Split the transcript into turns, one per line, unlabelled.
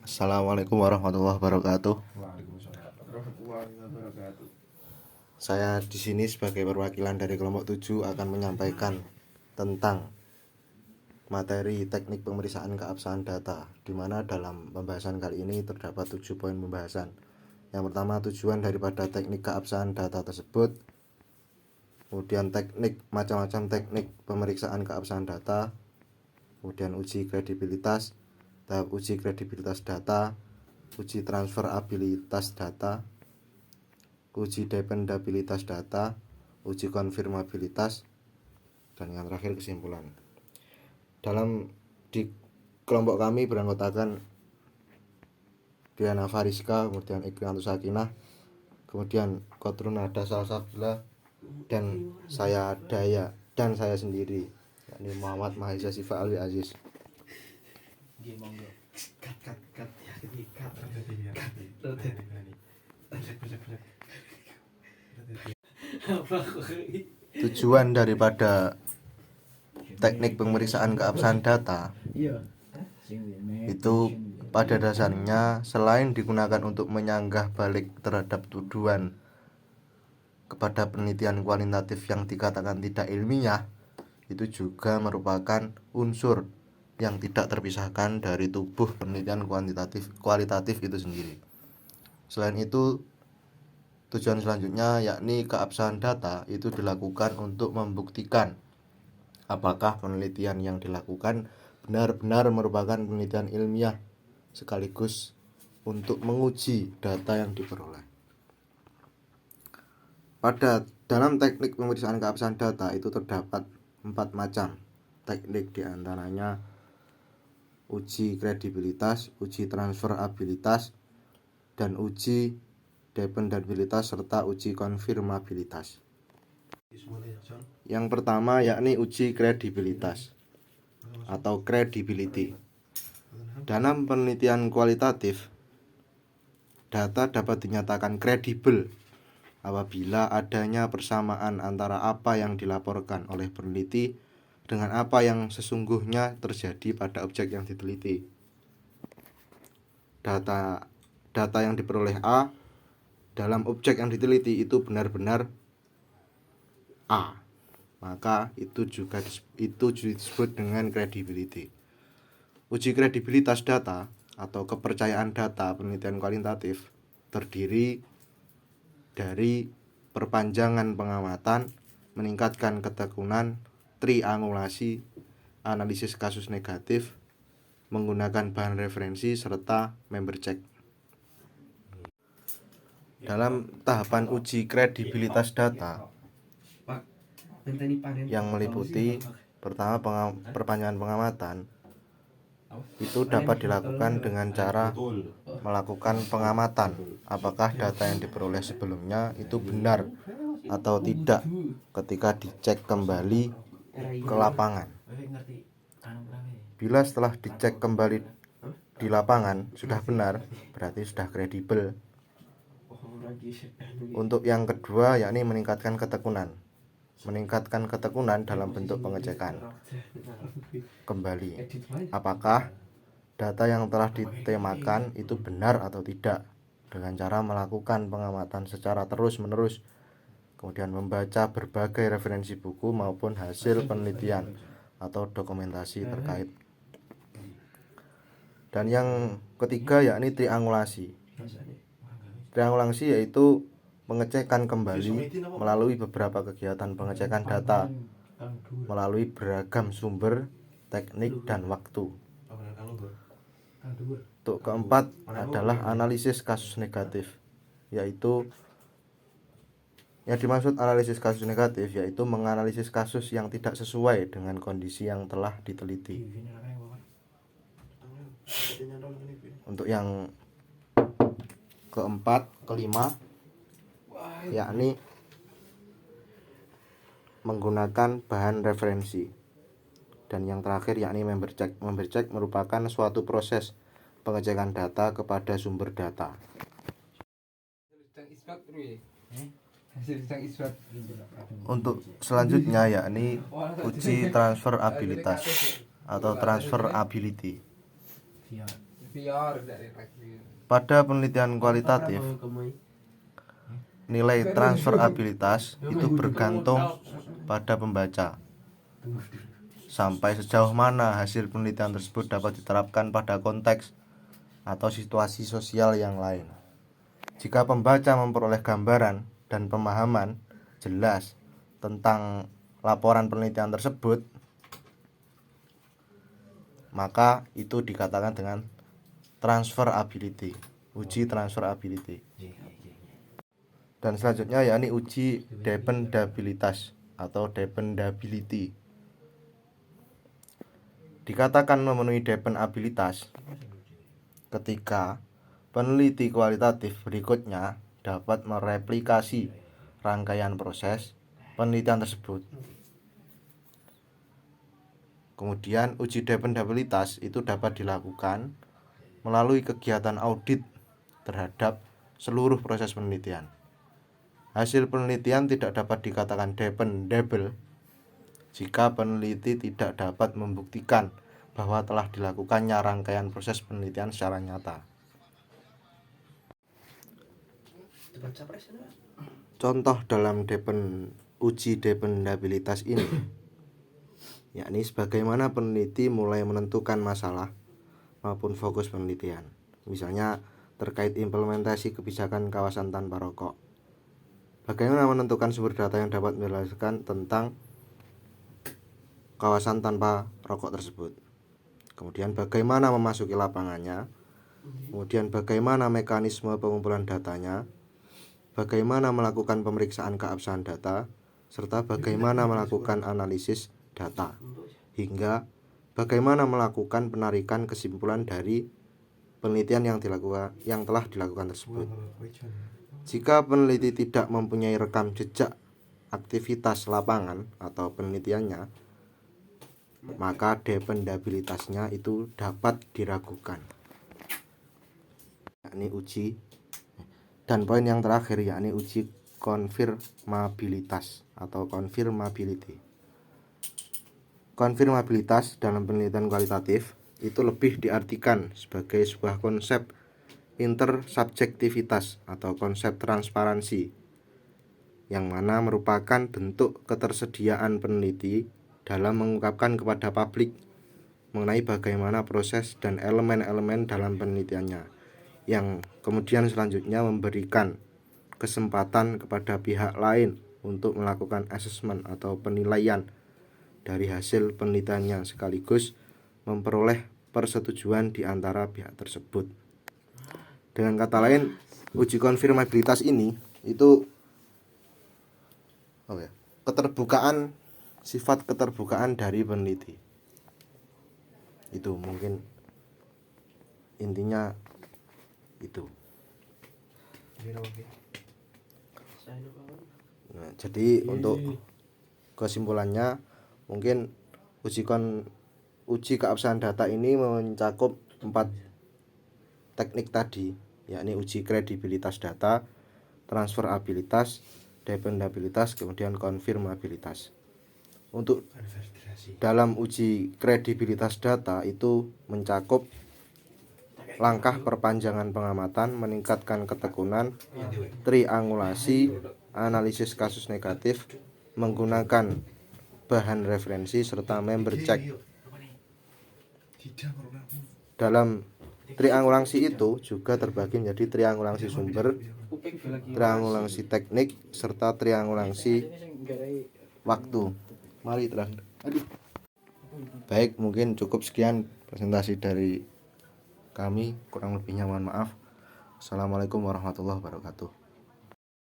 Assalamualaikum warahmatullahi wabarakatuh. Saya di sini sebagai perwakilan dari kelompok 7 akan menyampaikan tentang materi teknik pemeriksaan keabsahan data, di mana dalam pembahasan kali ini terdapat 7 poin pembahasan. Yang pertama, tujuan daripada teknik keabsahan data tersebut. Kemudian macam-macam teknik pemeriksaan keabsahan data. Kemudian uji kredibilitas, tahap uji kredibilitas data, uji transferabilitas data, uji dependabilitas data, uji konfirmabilitas, dan yang terakhir kesimpulan. Di kelompok kami beranggotakan Diana Fariska, kemudian Ikriantus Sakinah, kemudian Kotrun Nada Salsabila, dan saya Daya, dan saya sendiri, yakni Muhammad Mahesa Sifa Alwi Aziz. Tujuan daripada teknik pemeriksaan keabsahan data itu pada dasarnya selain digunakan untuk menyanggah balik terhadap tuduhan kepada penelitian kualitatif yang dikatakan tidak ilmiah, itu juga merupakan unsur yang tidak terpisahkan dari tubuh penelitian kualitatif itu sendiri. Selain itu, tujuan selanjutnya yakni keabsahan data itu dilakukan untuk membuktikan apakah penelitian yang dilakukan benar-benar merupakan penelitian ilmiah, sekaligus untuk menguji data yang diperoleh. Dalam teknik pemeriksaan keabsahan data itu terdapat 4 macam teknik, diantaranya uji kredibilitas, uji transferabilitas, dan uji dependabilitas serta uji konfirmabilitas. Yang pertama yakni uji kredibilitas atau credibility. Dalam penelitian kualitatif, data dapat dinyatakan kredibel apabila adanya persamaan antara apa yang dilaporkan oleh peneliti dengan apa yang sesungguhnya terjadi pada objek yang diteliti. Data yang diperoleh A dalam objek yang diteliti itu benar-benar A, maka itu disebut dengan credibility. Uji kredibilitas data atau kepercayaan data penelitian kualitatif terdiri dari perpanjangan pengamatan, meningkatkan ketekunan, triangulasi, analisis kasus negatif, menggunakan bahan referensi, serta member check. Dalam tahapan uji kredibilitas data yang meliputi pertama perpanjangan pengamatan, itu dapat dilakukan dengan cara melakukan pengamatan apakah data yang diperoleh sebelumnya itu benar atau tidak ketika dicek kembali ke lapangan. Bila setelah dicek kembali di lapangan sudah benar, berarti sudah kredibel. Untuk yang kedua yakni meningkatkan ketekunan. Meningkatkan ketekunan dalam bentuk pengecekan kembali apakah data yang telah ditemakan itu benar atau tidak, dengan cara melakukan pengamatan secara terus-menerus, kemudian membaca berbagai referensi buku maupun hasil penelitian atau dokumentasi terkait. Dan yang ketiga yakni triangulasi. Triangulasi yaitu pengecekan kembali melalui beberapa kegiatan pengecekan data melalui beragam sumber, teknik, dan waktu. Untuk keempat adalah analisis kasus negatif, yaitu yang dimaksud analisis kasus negatif yaitu menganalisis kasus yang tidak sesuai dengan kondisi yang telah diteliti. Untuk yang kelima yakni menggunakan bahan referensi. Dan yang terakhir yakni member check. Member check merupakan suatu proses pengecekan data kepada sumber data. Untuk selanjutnya yakni uji transferabilitas atau transferability. Pada penelitian kualitatif, nilai transferabilitas itu bergantung pada pembaca. Sampai sejauh mana hasil penelitian tersebut dapat diterapkan pada konteks atau situasi sosial yang lain. Jika pembaca memperoleh gambaran dan pemahaman jelas tentang laporan penelitian tersebut, maka itu dikatakan dengan transferability, uji transferability. Dan selanjutnya yakni uji dependabilitas atau dependability. Dikatakan memenuhi dependabilitas ketika peneliti kualitatif berikutnya dapat mereplikasi rangkaian proses penelitian tersebut. Kemudian uji dependabilitas itu dapat dilakukan melalui kegiatan audit terhadap seluruh proses penelitian. Hasil penelitian tidak dapat dikatakan dependable jika peneliti tidak dapat membuktikan bahwa telah dilakukannya rangkaian proses penelitian secara nyata. Contoh dalam uji dependabilitas ini yakni sebagaimana peneliti mulai menentukan masalah maupun fokus penelitian, misalnya terkait implementasi kebijakan kawasan tanpa rokok. Bagaimana menentukan sumber data yang dapat menjelaskan tentang kawasan tanpa rokok tersebut. Kemudian bagaimana memasuki lapangannya. Kemudian bagaimana mekanisme pengumpulan datanya. Bagaimana melakukan pemeriksaan keabsahan data, serta bagaimana melakukan analisis data, hingga bagaimana melakukan penarikan kesimpulan dari penelitian yang telah dilakukan tersebut. Jika peneliti tidak mempunyai rekam jejak aktivitas lapangan atau penelitiannya, maka dependabilitasnya itu dapat diragukan. Yakni uji. Dan poin yang terakhir yakni uji konfirmabilitas atau confirmability. Konfirmabilitas dalam penelitian kualitatif itu lebih diartikan sebagai sebuah konsep intersubjektivitas atau konsep transparansi, yang mana merupakan bentuk ketersediaan peneliti dalam mengungkapkan kepada publik mengenai bagaimana proses dan elemen-elemen dalam penelitiannya, yang kemudian selanjutnya memberikan kesempatan kepada pihak lain untuk melakukan asesmen atau penilaian dari hasil penelitiannya sekaligus memperoleh persetujuan di antara pihak tersebut. Dengan kata lain, uji konfirmabilitas ini itu sifat keterbukaan dari peneliti. Itu mungkin intinya itu. Nah, jadi untuk kesimpulannya mungkin uji keabsahan data ini mencakup 4 teknik tadi, yakni uji kredibilitas data, transferabilitas, dependabilitas, kemudian konfirmabilitas. Untuk dalam uji kredibilitas data itu mencakup langkah perpanjangan pengamatan, meningkatkan ketekunan, triangulasi, analisis kasus negatif, menggunakan bahan referensi, serta member check. Dalam triangulasi itu juga terbagi menjadi triangulasi sumber, triangulasi teknik, serta triangulasi waktu. Mari terakhir. Baik, mungkin cukup sekian presentasi dari kami, kurang lebihnya mohon maaf. Assalamualaikum warahmatullahi wabarakatuh.